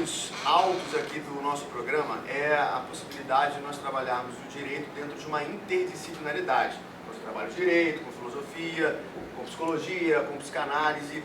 pontos altos aqui do nosso programa é a possibilidade de nós trabalharmos o direito dentro de uma interdisciplinaridade. Você trabalha o direito com filosofia, com psicologia, com psicanálise.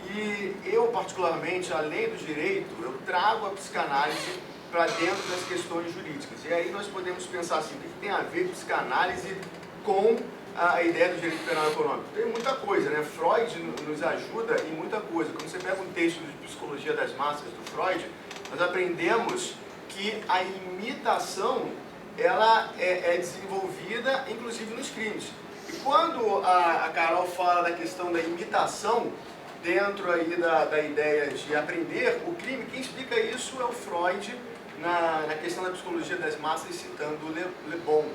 E eu, particularmente, além do direito, eu trago a psicanálise para dentro das questões jurídicas. E aí nós podemos pensar assim, o que tem a ver psicanálise com a ideia do direito penal econômico? Tem muita coisa, né? Freud nos ajuda em muita coisa. Quando você pega um texto de Psicologia das Massas do Freud, nós aprendemos que a imitação ela é desenvolvida, inclusive, nos crimes. E quando a Carol fala da questão da imitação, dentro aí da ideia de aprender o crime, quem explica isso é o Freud, na questão da Psicologia das Massas, citando Le Bon.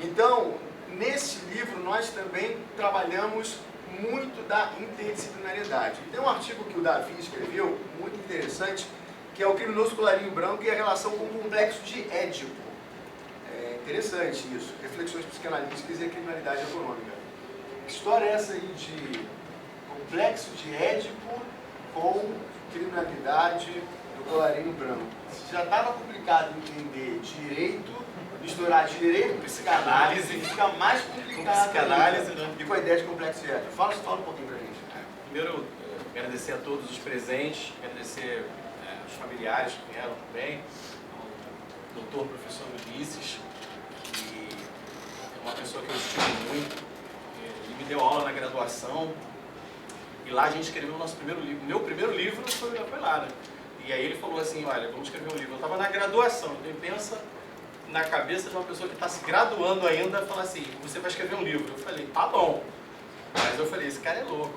Então, nesse livro, nós também trabalhamos muito da interdisciplinariedade. Tem um artigo que o Davi escreveu, muito interessante, que é o criminoso colarinho branco e a relação com o complexo de Édipo. É interessante isso, reflexões psicanalíticas e a criminalidade econômica. Que história é essa aí de complexo de Édipo com criminalidade do colarinho branco? Já estava complicado entender direito, misturar direito com psicanálise, fica mais complicado. Com psicanálise, né? E com a ideia de complexo de Édipo. Fala um pouquinho pra gente. Primeiro, agradecer a todos os presentes, agradecer os familiares que vieram também, ao doutor professor Ulisses, que é uma pessoa que eu estimo muito. Ele me deu aula na graduação e lá a gente escreveu o nosso primeiro livro. Meu primeiro livro foi lá, né? E aí ele falou assim, olha, vamos escrever um livro. Eu estava na graduação, então pensa na cabeça de uma pessoa que está se graduando ainda, falar assim, você vai escrever um livro. Eu falei, tá bom. Mas eu falei, esse cara é louco.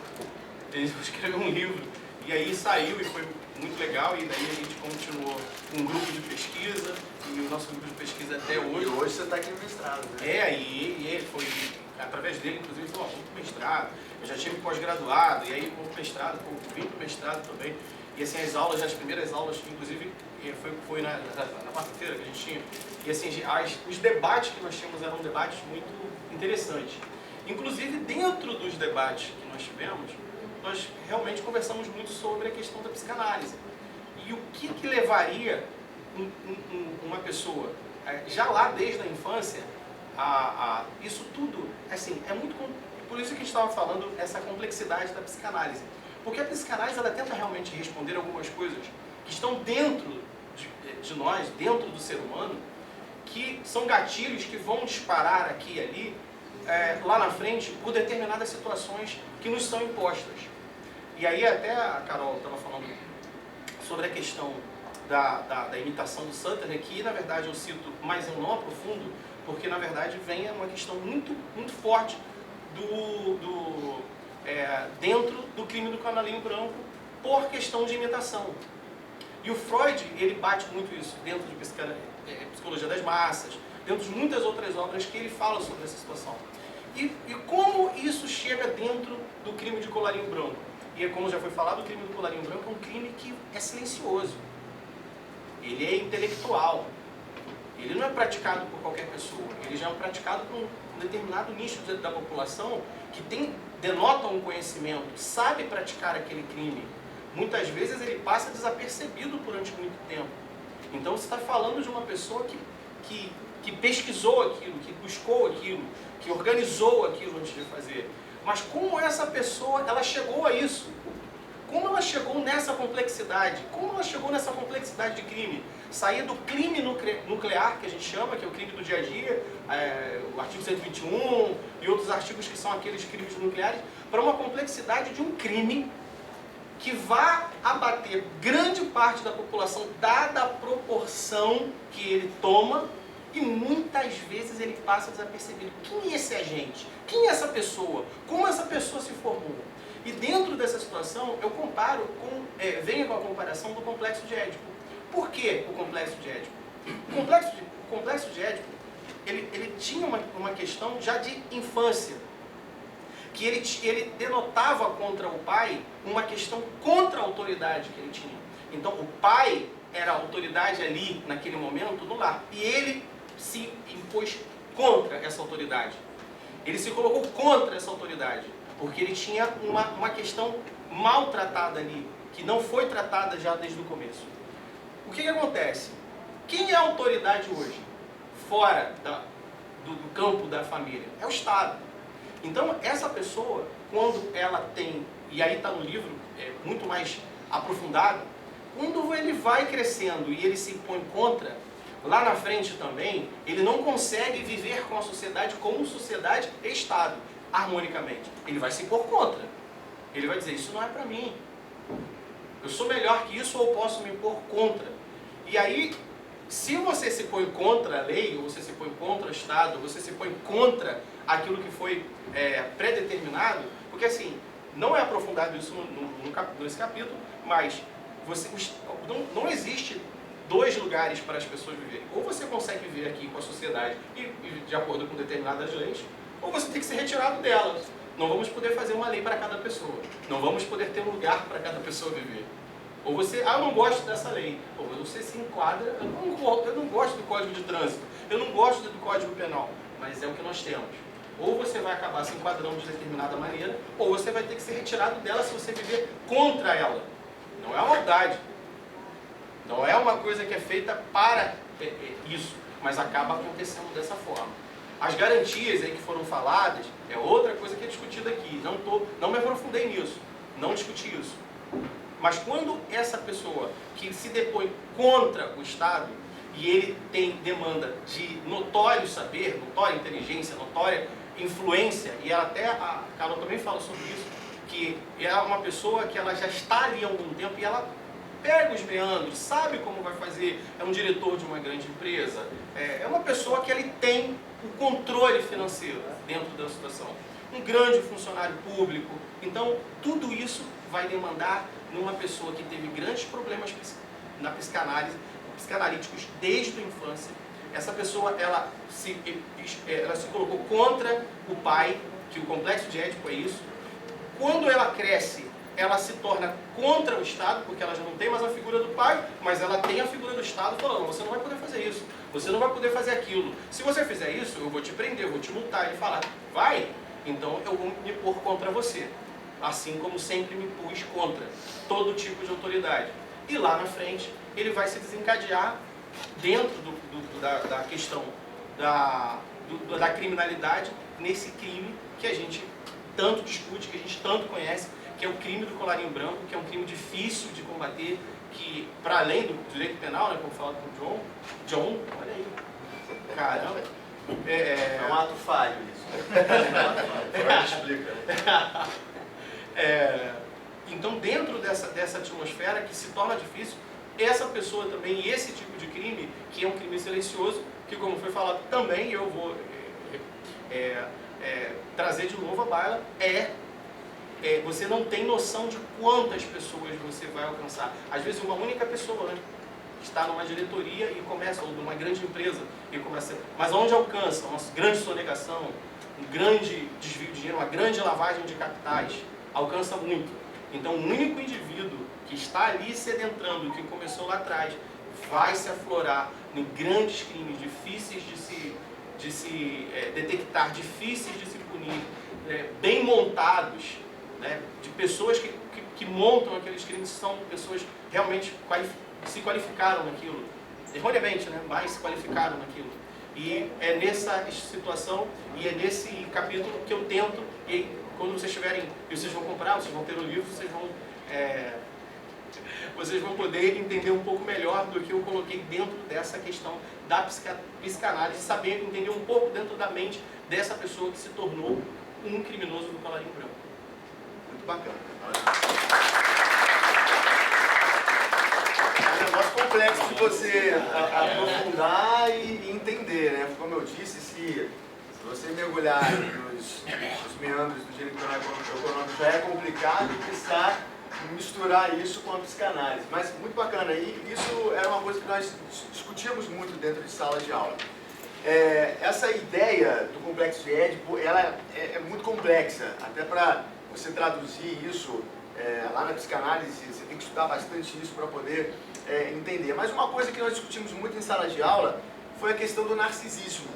Ele vai escrever um livro. E aí saiu e foi muito legal, e daí a gente continuou com um grupo de pesquisa, e o nosso grupo de pesquisa até hoje. E hoje você está aqui no mestrado, né? E ele foi, através dele, inclusive, falou, vamos para o mestrado. Eu já tive pós-graduado, e aí vou para o mestrado, vim para o mestrado também. E assim, as primeiras aulas, inclusive, foi na quarta-feira que a gente tinha. E assim, os debates que nós tínhamos eram debates muito interessantes. Inclusive, dentro dos debates que nós tivemos, nós realmente conversamos muito sobre a questão da psicanálise. E o que levaria uma pessoa, já lá desde a infância, a isso tudo, assim, é muito... Por isso que a gente estava falando essa complexidade da psicanálise. Porque a psicanálise, ela tenta realmente responder algumas coisas que estão dentro de nós, dentro do ser humano, que são gatilhos que vão disparar aqui e ali, lá na frente, por determinadas situações que nos são impostas. E aí até a Carol estava falando sobre a questão da imitação do Sutter, que na verdade eu cito, mas eu não aprofundo, porque na verdade vem uma questão muito, muito forte dentro do crime do canalinho branco por questão de imitação. E o Freud, ele bate muito isso dentro de Psicologia das Massas, dentro de muitas outras obras que ele fala sobre essa situação. E como isso chega dentro do crime de colarinho branco? E como já foi falado, o crime do colarinho branco é um crime que é silencioso. Ele é intelectual. Ele não é praticado por qualquer pessoa. Ele já é praticado por um determinado nicho da população que denota um conhecimento, sabe praticar aquele crime. Muitas vezes ele passa desapercebido durante muito tempo. Então você está falando de uma pessoa que pesquisou aquilo, que buscou aquilo, que organizou aquilo antes de fazer. Mas como essa pessoa, ela chegou a isso? Como ela chegou nessa complexidade? Como ela chegou nessa complexidade de crime? Sair do crime nuclear, que a gente chama, que é o crime do dia a dia, o artigo 121 e outros artigos que são aqueles crimes nucleares, para uma complexidade de um crime que vá abater grande parte da população, dada a proporção que ele toma, e muitas vezes ele passa desapercebido. Quem é esse agente? Quem é essa pessoa? Como essa pessoa se formou? E dentro dessa situação, eu comparo venho com a comparação do complexo de Édipo. Por que o complexo de Édipo? O complexo de Édipo, ele tinha uma questão já de infância, que ele denotava contra o pai uma questão contra a autoridade que ele tinha. Então, o pai era a autoridade ali, naquele momento, no lar. E ele se impôs contra essa autoridade. Ele se colocou contra essa autoridade, porque ele tinha uma questão maltratada ali, que não foi tratada já desde o começo. O que acontece? Quem é a autoridade hoje, fora do campo da família? É o Estado. Então, essa pessoa, quando ela tem, e aí está no livro, é muito mais aprofundado, quando ele vai crescendo e ele se põe contra, lá na frente também, ele não consegue viver com a sociedade como sociedade e Estado, harmonicamente. Ele vai se pôr contra. Ele vai dizer, isso não é para mim. Eu sou melhor que isso ou posso me pôr contra. E aí, se você se põe contra a lei, ou você se põe contra o Estado, ou você se põe contra aquilo que foi pré-determinado, porque assim, não é aprofundado isso nesse capítulo, mas não existe dois lugares para as pessoas viverem. Ou você consegue viver aqui com a sociedade e de acordo com determinadas leis, ou você tem que ser retirado delas. Não vamos poder fazer uma lei para cada pessoa. Não vamos poder ter um lugar para cada pessoa viver. Ou você, eu não gosto dessa lei. Ou você se enquadra, eu não gosto do Código de Trânsito, eu não gosto do Código Penal, mas é o que nós temos. Ou você vai acabar se enquadrando de determinada maneira, ou você vai ter que ser retirado dela se você viver contra ela. Não é uma maldade. Não é uma coisa que é feita para isso, mas acaba acontecendo dessa forma. As garantias aí que foram faladas é outra coisa que é discutida aqui. Não me aprofundei nisso, não discuti isso. Mas quando essa pessoa que se depõe contra o Estado e ele tem demanda de notório saber, notória inteligência, notória influência, e até a Carol também fala sobre isso, que é uma pessoa que ela já está ali há algum tempo e ela pega os meandros, sabe como vai fazer, é um diretor de uma grande empresa, é uma pessoa que ele tem o controle financeiro dentro da situação, um grande funcionário público. Então, tudo isso vai demandar numa pessoa que teve grandes problemas na psicanálise, psicanalíticos desde a infância. Essa pessoa, ela se colocou contra o pai, que o complexo de Édipo é isso. Quando ela cresce, ela se torna contra o Estado, porque ela já não tem mais a figura do pai, mas ela tem a figura do Estado falando, você não vai poder fazer isso, você não vai poder fazer aquilo. Se você fizer isso, eu vou te prender, eu vou te multar. Ele fala, vai, então eu vou me pôr contra você. Assim como sempre me pus contra todo tipo de autoridade. E lá na frente, ele vai se desencadear dentro da questão da criminalidade, nesse crime que a gente tanto discute, que a gente tanto conhece, que é o crime do colarinho branco, que é um crime difícil de combater, que, para além do direito penal, né, como falado com o John, olha aí, caramba. É um ato falho isso. Agora explica. Então, dentro dessa atmosfera que se torna difícil, essa pessoa também, e esse tipo de crime, que é um crime silencioso, que como foi falado também, eu vou trazer de novo a baila, você não tem noção de quantas pessoas você vai alcançar. Às vezes uma única pessoa, né, está numa diretoria e começa, ou numa grande empresa, e começa, mas onde alcança? Uma grande sonegação, um grande desvio de dinheiro, uma grande lavagem de capitais, alcança muito. Então um único indivíduo que está ali sedentrando, que começou lá atrás, vai se aflorar em grandes crimes, difíceis de se detectar, difíceis de se punir, bem montados, né, de pessoas que montam aqueles crimes, são pessoas realmente se qualificaram naquilo, erroneamente, né, mas se qualificaram naquilo. E é nessa situação, e é nesse capítulo que eu tento, e quando vocês tiverem, e vocês vão comprar, vocês vão ter o livro, vocês vão poder entender um pouco melhor do que eu coloquei dentro dessa questão da psicanálise, saber entender um pouco dentro da mente dessa pessoa que se tornou um criminoso do colarinho branco. Muito bacana. É um negócio complexo de você aprofundar e entender, né? Como eu disse, se você mergulhar nos meandros do direito penal econômico já é complicado precisar misturar isso com a psicanálise. Mas muito bacana, e isso era uma coisa que nós discutíamos muito dentro de salas de aula. Essa ideia do complexo de Édipo, ela é muito complexa, até para você traduzir isso lá na psicanálise, você tem que estudar bastante isso para poder entender. Mas uma coisa que nós discutimos muito em sala de aula foi a questão do narcisismo.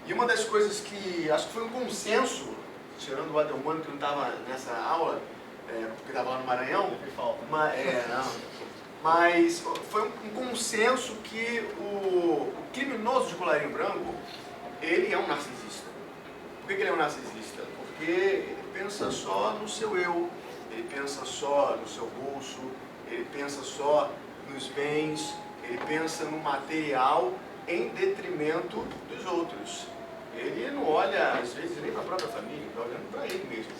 E uma das coisas que acho que foi um consenso, tirando o Adelmano que não estava nessa aula, porque estava lá no Maranhão, Mas foi um consenso que o criminoso de colarinho branco, ele é um narcisista. Por que ele é um narcisista? Porque ele pensa só no seu eu, ele pensa só no seu bolso, ele pensa só nos bens, ele pensa no material em detrimento dos outros. Ele não olha, às vezes, nem para a própria família, ele está olhando para ele mesmo.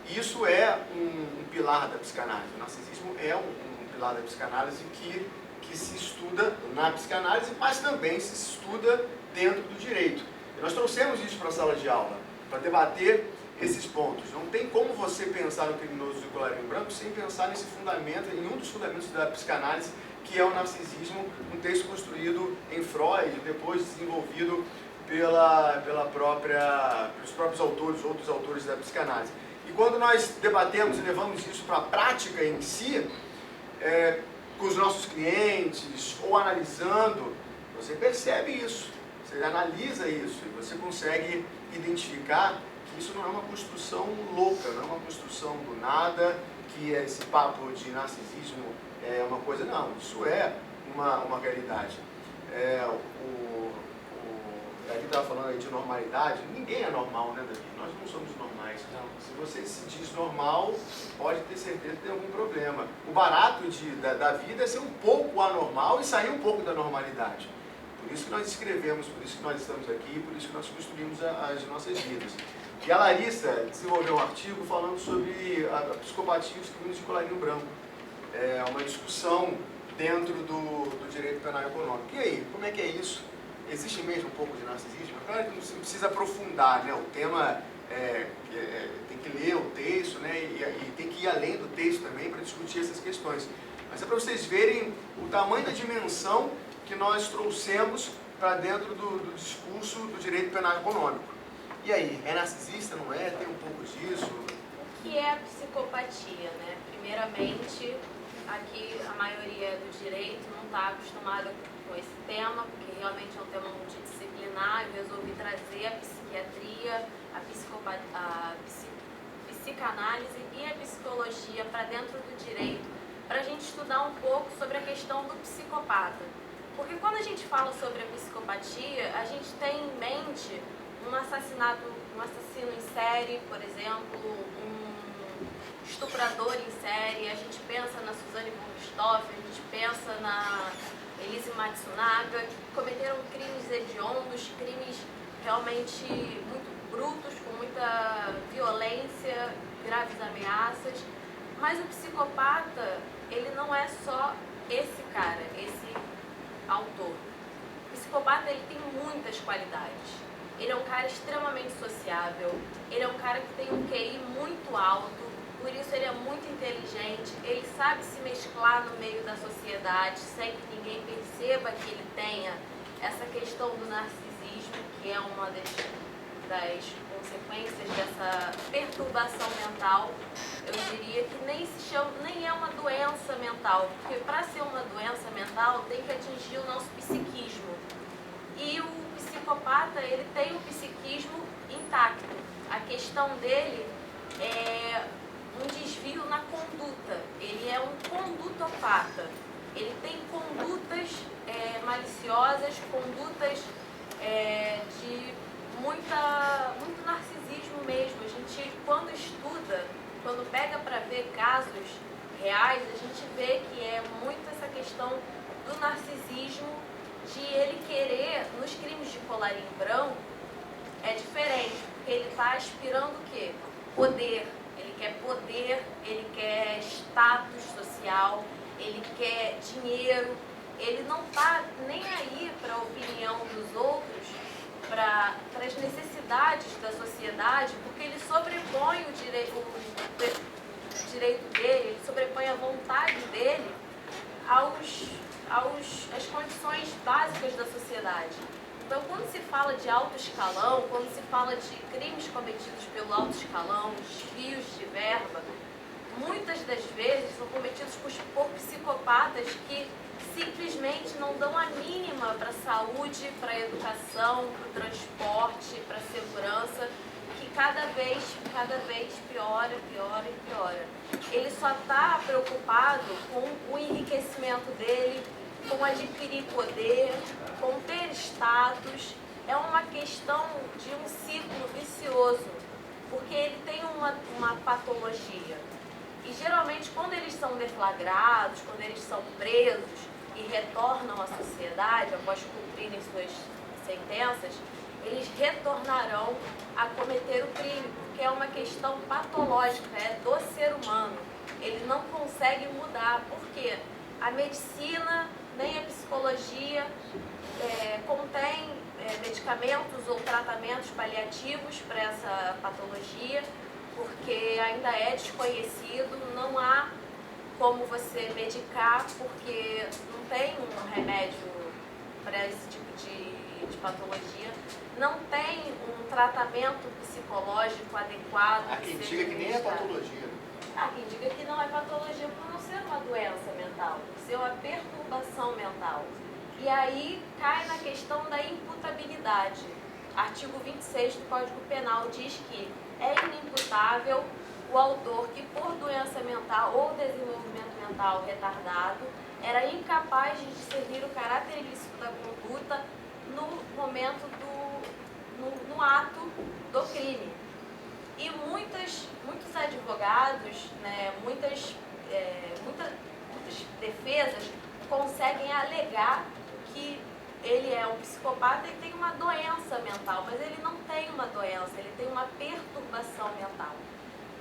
Isso é um pilar da psicanálise. O narcisismo é um pilar da psicanálise que se estuda na psicanálise, mas também se estuda dentro do direito. E nós trouxemos isso para a sala de aula, para debater esses pontos. Não tem como você pensar no criminoso de colarinho branco sem pensar nesse fundamento, em um dos fundamentos da psicanálise, que é o narcisismo, um texto construído em Freud, depois desenvolvido pelos próprios autores, outros autores da psicanálise. E quando nós debatemos e levamos isso para a prática em si, com os nossos clientes, ou analisando, você percebe isso, você analisa isso, e você consegue identificar que isso não é uma construção louca, não é uma construção do nada, que esse papo de narcisismo é uma coisa, não, isso é uma realidade. Davi estava falando aí de normalidade, ninguém é normal, né, Davi? Nós não somos normais. Não. Se você se diz normal, pode ter certeza que tem algum problema. O barato da vida é ser um pouco anormal e sair um pouco da normalidade. Por isso que nós escrevemos, por isso que nós estamos aqui, por isso que nós construímos as nossas vidas. E a Larissa desenvolveu um artigo falando sobre a psicopatia e os crimes de colarinho branco. É uma discussão dentro do direito penal econômico. E aí, como é que é isso? Existe mesmo um pouco de narcisismo? Claro que não precisa aprofundar, né? O tema tem que ler o texto, né? E tem que ir além do texto também para discutir essas questões. Mas é para vocês verem o tamanho da dimensão que nós trouxemos para dentro do discurso do direito penal econômico. E aí, é narcisista, não é? Tem um pouco disso? O que é a psicopatia, né? Primeiramente, aqui a maioria do direito não está acostumada com esse tema, porque realmente é um tema multidisciplinar. Eu resolvi trazer a psiquiatria, a psicanálise e a psicologia para dentro do direito, para a gente estudar um pouco sobre a questão do psicopata. Porque quando a gente fala sobre a psicopatia, a gente tem em mente um assassino em série, por exemplo, um estuprador em série, a gente pensa na Suzane von Richthofen, a gente pensa na Elise Matsunaga, que cometeram crimes hediondos, crimes realmente muito brutos, com muita violência, graves ameaças. Mas o psicopata, ele não é só esse cara, esse autor. O psicopata, ele tem muitas qualidades. Ele é um cara extremamente sociável, ele é um cara que tem um QI muito alto, por isso ele é muito inteligente, ele sabe se mesclar no meio da sociedade sem que ninguém perceba que ele tenha essa questão do narcisismo, que é uma das consequências dessa perturbação mental. Eu diria que nem é uma doença mental, porque para ser uma doença mental tem que atingir o nosso psiquismo. E o psicopata, ele tem o psiquismo intacto. A questão dele é um desvio na conduta. Ele é um condutopata. Ele tem condutas maliciosas, condutas de muito narcisismo mesmo. A gente, quando estuda, quando pega para ver casos reais, a gente vê que é muito essa questão do narcisismo, de ele querer, nos crimes de colarinho branco, é diferente, porque ele está aspirando o quê? Poder. Ele quer status social, ele quer dinheiro, ele não está nem aí para a opinião dos outros, para as necessidades da sociedade, porque ele sobrepõe o direito dele, ele sobrepõe a vontade dele às condições básicas da sociedade. Então, quando se fala de alto escalão, quando se fala de crimes cometidos pelo alto escalão, desvios de verba, muitas das vezes são cometidos por psicopatas que simplesmente não dão a mínima para a saúde, para a educação, para o transporte, para a segurança, que cada vez piora. Ele só está preocupado com o enriquecimento dele, com adquirir poder, com ter status. É uma questão de um ciclo vicioso, porque ele tem uma patologia. E geralmente quando eles são deflagrados, quando eles são presos e retornam à sociedade após cumprirem suas sentenças, eles retornarão a cometer o crime, porque é uma questão patológica, é do ser humano. Ele não consegue mudar, porque a medicina nem a psicologia contém medicamentos ou tratamentos paliativos para essa patologia, porque ainda é desconhecido, não há como você medicar, porque não tem um remédio para esse tipo de patologia, não tem um tratamento psicológico adequado. Há quem diga que nem é patologia. Há quem diga que não é patologia por não ser uma doença mental, por ser uma perturbação mental. E aí cai na questão da imputabilidade. Artigo 26 do Código Penal diz que é inimputável o autor que, por doença mental ou desenvolvimento mental retardado, era incapaz de discernir o caráter ilícito da conduta no momento no ato do crime. E muitos advogados, né, muitas defesas conseguem alegar que ele é um psicopata e tem uma doença mental, mas ele não tem uma doença, ele tem uma perturbação mental.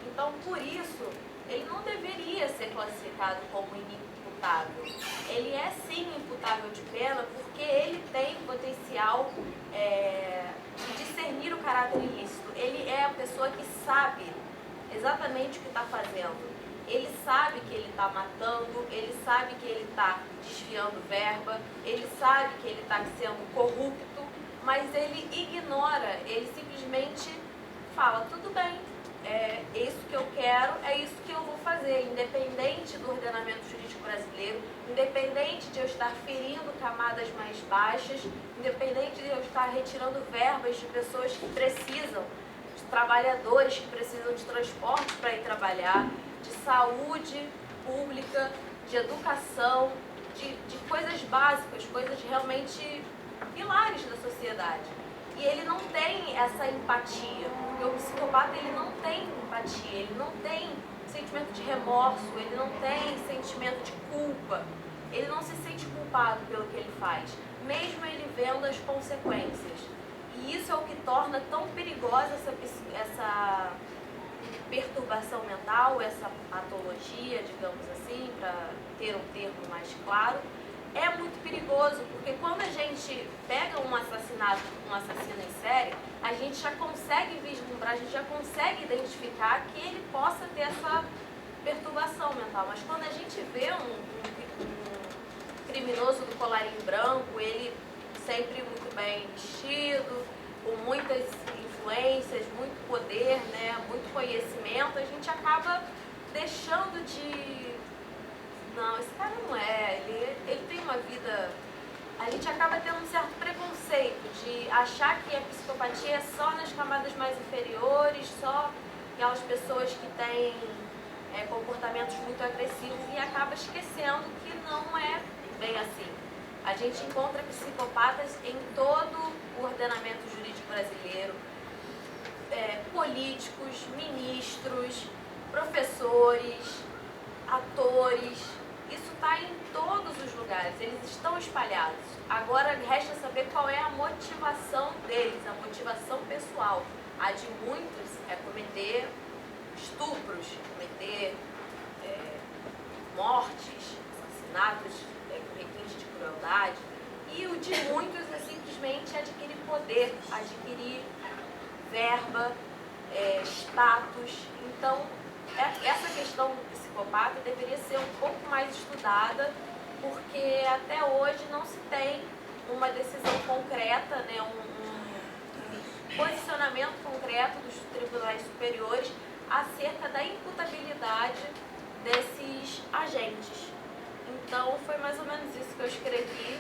Então, por isso, ele não deveria ser classificado como inimputável. Ele é sim imputável de pena porque ele tem potencial de discernir o caráter ilícito. Ele é a pessoa que sabe exatamente o que está fazendo. Ele sabe que ele está matando, ele sabe que ele está desviando verba, ele sabe que ele está sendo corrupto, mas ele ignora, ele simplesmente fala, tudo bem, é isso que eu quero, é isso que eu vou fazer, independente do ordenamento jurídico brasileiro, independente de eu estar ferindo camadas mais baixas, independente de eu estar retirando verbas de pessoas que precisam, de trabalhadores que precisam de transporte para ir trabalhar, de saúde pública, de educação, de coisas básicas, coisas realmente pilares da sociedade. E ele não tem essa empatia, porque o psicopata ele não tem empatia, ele não tem sentimento de remorso, ele não tem sentimento de culpa, ele não se sente culpado pelo que ele faz, mesmo ele vendo as consequências. E isso é o que torna tão perigosa essa perturbação mental, essa patologia, digamos assim, para ter um termo mais claro, é muito perigoso, porque quando a gente pega um assassino em série, a gente já consegue vislumbrar, a gente já consegue identificar que ele possa ter essa perturbação mental. Mas quando a gente vê um criminoso do colarinho branco, ele sempre muito bem vestido, com muitas influências, muito poder, né, muito conhecimento, a gente acaba deixando de... Não, esse cara não é, ele tem uma vida... A gente acaba tendo um certo preconceito de achar que a psicopatia é só nas camadas mais inferiores, só aquelas pessoas que têm comportamentos muito agressivos, e acaba esquecendo que não é bem assim. A gente encontra psicopatas em todo o ordenamento jurídico brasileiro, políticos, ministros, professores, atores, isso está em todos os lugares, eles estão espalhados. Agora resta saber qual é a motivação deles, a motivação pessoal. A de muitos é cometer estupros, cometer mortes, assassinatos com requinte de crueldade. E o de muitos é simplesmente adquirir poder, adquirir verba, status. Então, essa questão do psicopata deveria ser um pouco mais estudada, porque até hoje não se tem uma decisão concreta, né, um posicionamento concreto dos tribunais superiores acerca da imputabilidade desses agentes. Então, foi mais ou menos isso que eu escrevi.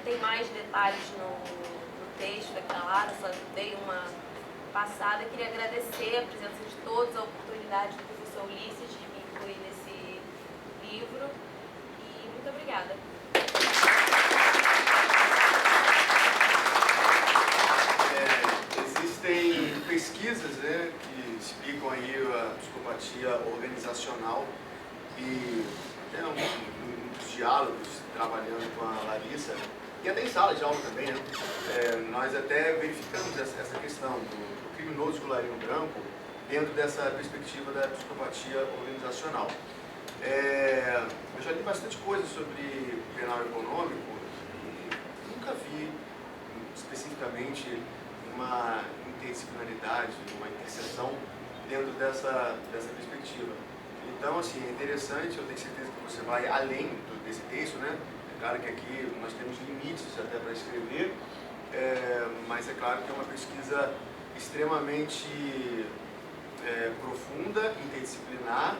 Tem mais detalhes no texto, é claro, só dei uma passada. Queria agradecer a presença de todos, a oportunidade do professor Ulisses de me incluir nesse livro. E muito obrigada. Existem pesquisas, né, que explicam aí a psicopatia organizacional e tem muitos diálogos trabalhando com a Larissa e até em sala de aula também, né? Nós até verificamos essa questão do criminoso colarinho branco dentro dessa perspectiva da psicopatia organizacional. Eu já li bastante coisa sobre penal econômico e nunca vi especificamente uma interdisciplinaridade, uma interseção dentro dessa perspectiva. Então, assim, é interessante, eu tenho certeza que você vai além desse texto, né? É claro que aqui nós temos limites até para escrever, mas é claro que é uma pesquisa extremamente profunda, interdisciplinar,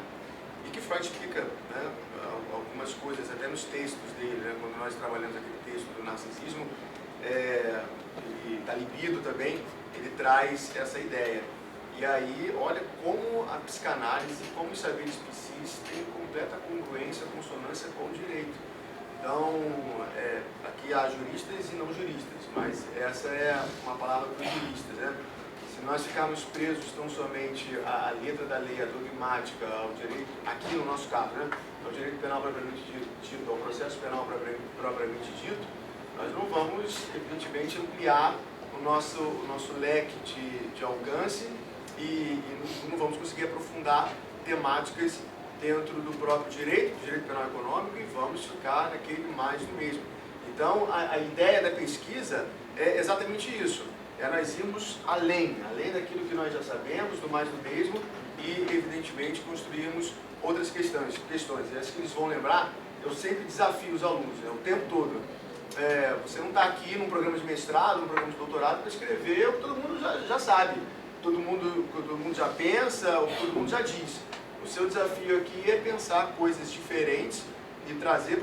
e que Freud explica, né, algumas coisas até nos textos dele, né? Quando nós trabalhamos aquele texto do narcisismo, e da libido também, ele traz essa ideia. E aí, olha como a psicanálise, como os saberes psis têm completa congruência, consonância com o direito. Então, aqui há juristas e não juristas, mas essa é uma palavra para os juristas, né? Se nós ficarmos presos tão somente à letra da lei, à dogmática, ao direito, aqui no nosso caso, né, ao direito penal propriamente dito, ao processo penal propriamente dito, nós não vamos, evidentemente, ampliar o nosso leque de alcance e não vamos conseguir aprofundar temáticas dentro do próprio direito penal econômico, e vamos ficar naquele mais do mesmo. Então, a ideia da pesquisa é exatamente isso. Nós irmos além daquilo que nós já sabemos, do mais do mesmo, e, evidentemente, construirmos outras questões. E as que eles vão lembrar, eu sempre desafio os alunos, né, o tempo todo. Você não está aqui num programa de mestrado, num programa de doutorado para escrever o que todo mundo já sabe, todo mundo já pensa, o que todo mundo já diz. O seu desafio aqui é pensar coisas diferentes e trazer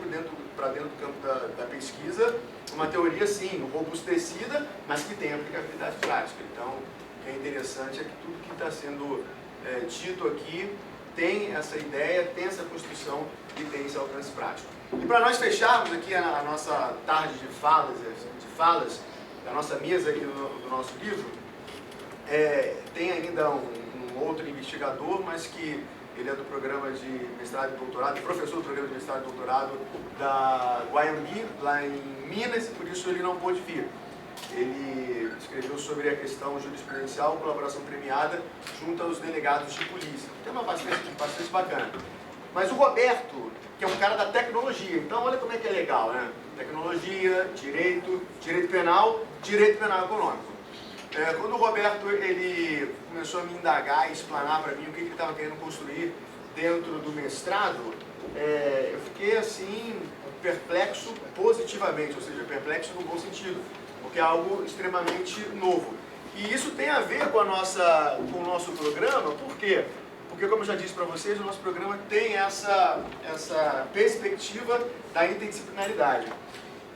para dentro do campo da pesquisa uma teoria, sim, robustecida, mas que tem aplicabilidade prática. Então, o que é interessante é que tudo que está sendo dito aqui tem essa ideia, tem essa construção e tem esse alcance prático. E para nós fecharmos aqui a nossa tarde de falas da nossa mesa aqui do nosso livro, tem ainda um outro investigador, mas que ele é do programa de mestrado e doutorado, professor do programa de mestrado e doutorado da Guaiambi, lá em Minas, e por isso ele não pôde vir. Ele escreveu sobre a questão jurisprudencial, colaboração premiada junto aos delegados de polícia. Um tema bastante bacana. Mas o Roberto, que é um cara da tecnologia, então olha como é que é legal, né? Tecnologia, direito penal econômico. Quando o Roberto ele começou a me indagar e explanar para mim o que ele estava querendo construir dentro do mestrado, eu fiquei assim, perplexo positivamente, ou seja, perplexo no bom sentido, porque é algo extremamente novo. E isso tem a ver com o nosso programa, por quê? Porque, como eu já disse para vocês, o nosso programa tem essa perspectiva da interdisciplinaridade.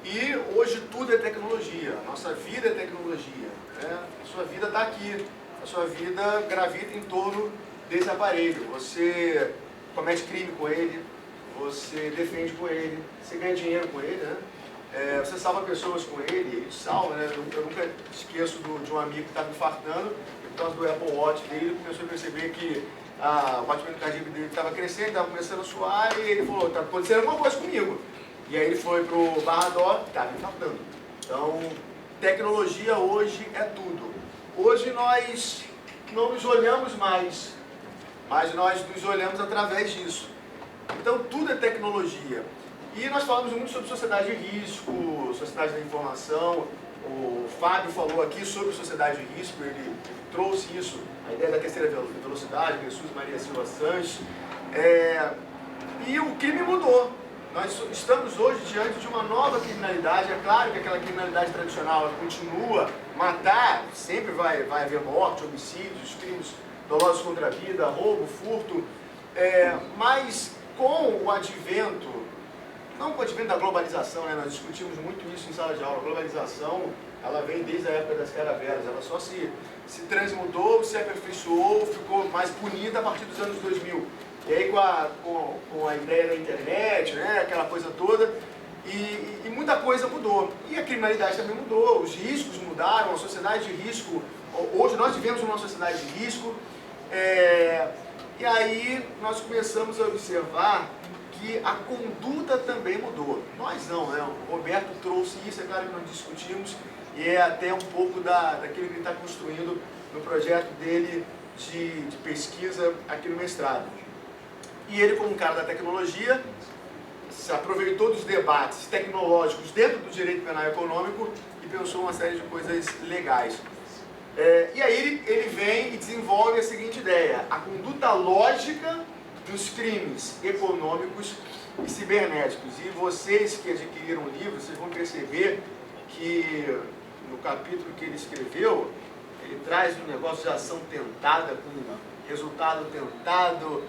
E hoje tudo é tecnologia, a nossa vida é tecnologia, né? A sua vida está aqui, a sua vida gravita em torno desse aparelho. Você comete crime com ele, você defende com ele, você ganha dinheiro com ele, né? Você salva pessoas com ele, ele te salva, né? Eu nunca esqueço de um amigo que estava infartando, por causa do Apple Watch dele, ele começou a perceber que o batimento cardíaco dele estava crescendo, estava começando a suar, e ele falou, está acontecendo alguma coisa comigo. E aí ele foi para o Barra Dó, estava infartando. Então, tecnologia hoje é tudo. Hoje nós não nos olhamos mais, mas nós nos olhamos através disso. Então, tudo é tecnologia. E nós falamos muito sobre sociedade de risco, sociedade da informação. O Fábio falou aqui sobre sociedade de risco, ele trouxe isso, a ideia da terceira velocidade, Jesus Maria Silva Sanches. E o crime mudou. Nós estamos hoje diante de uma nova criminalidade. É claro que aquela criminalidade tradicional ela continua, matar, sempre vai haver morte, homicídios, crimes dolosos contra a vida, roubo, furto, mas com o advento não com o advento da globalização, né? Nós discutimos muito isso em sala de aula. A globalização, ela vem desde a época das caravelas, ela só se transmudou, se aperfeiçoou, ficou mais bonita a partir dos anos 2000. E aí com a ideia da internet, né? Aquela coisa toda, e muita coisa mudou. E a criminalidade também mudou, os riscos mudaram, a sociedade de risco, hoje nós vivemos numa sociedade de risco, e aí nós começamos a observar que a conduta também mudou. Nós não, né? O Roberto trouxe isso, é claro que nós discutimos, e é até um pouco daquilo que ele está construindo no projeto dele de pesquisa aqui no mestrado. E ele, como um cara da tecnologia, se aproveitou dos debates tecnológicos dentro do direito penal e econômico e pensou uma série de coisas legais. E aí ele vem e desenvolve a seguinte ideia: a conduta lógica dos crimes econômicos e cibernéticos. E vocês que adquiriram o livro, vocês vão perceber que no capítulo que ele escreveu, ele traz um negócio de ação tentada, com resultado tentado,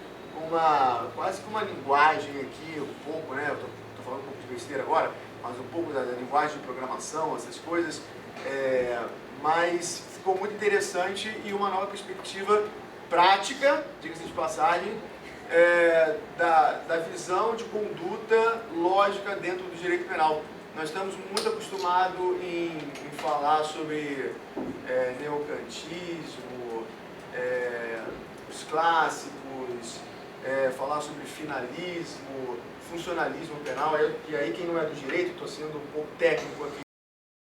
quase com uma linguagem aqui, um pouco, né? Eu tô falando um pouco de besteira agora, mas um pouco da linguagem de programação, essas coisas, mas ficou muito interessante e uma nova perspectiva prática, diga-se de passagem, da visão de conduta lógica dentro do direito penal. Nós estamos muito acostumados em falar sobre neocantismo, os clássicos, falar sobre finalismo, funcionalismo penal, e aí quem não é do direito, estou sendo um pouco técnico aqui,